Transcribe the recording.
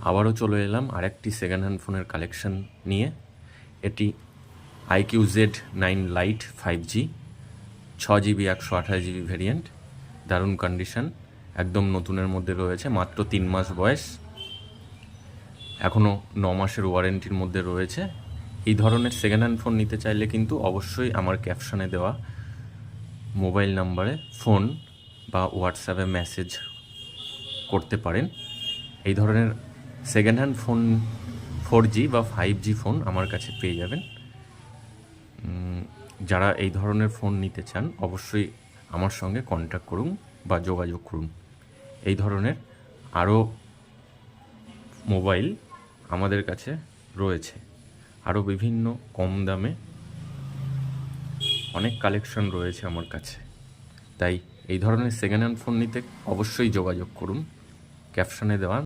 আবারও চলে এলাম আরেকটি সেকেন্ড হ্যান্ড ফোনের কালেকশন নিয়ে। এটি IQ-Z9 Lite 5G 6GB 128GB variant, দারুণ কন্ডিশন, একদম নতুনের মধ্যে রয়েছে, মাত্র 3 মাস বয়স, এখনও 9 মাসের ওয়ারেন্টির মধ্যে রয়েছে। এই ধরনের সেকেন্ড হ্যান্ড ফোন নিতে চাইলে কিন্তু অবশ্যই আমার ক্যাপশনে দেওয়া মোবাইল নাম্বারে ফোন বা হোয়াটসঅ্যাপে মেসেজ করতে পারেন। এই ধরনের সেকেন্ড হ্যান্ড ফোন 4G বা 5G ফোন আমার কাছে পেয়ে যাবেন। যারা এই ধরনের ফোন নিতে চান অবশ্যই আমার সঙ্গে কন্ট্যাক্ট করুন বা যোগাযোগ করুন। এই ধরনের আরও মোবাইল আমাদের কাছে রয়েছে, আরও বিভিন্ন কম দামে অনেক কালেকশন রয়েছে আমার কাছে। তাই এই ধরনের সেকেন্ড হ্যান্ড ফোন নিতে অবশ্যই যোগাযোগ করুন ক্যাপশনে দেওয়া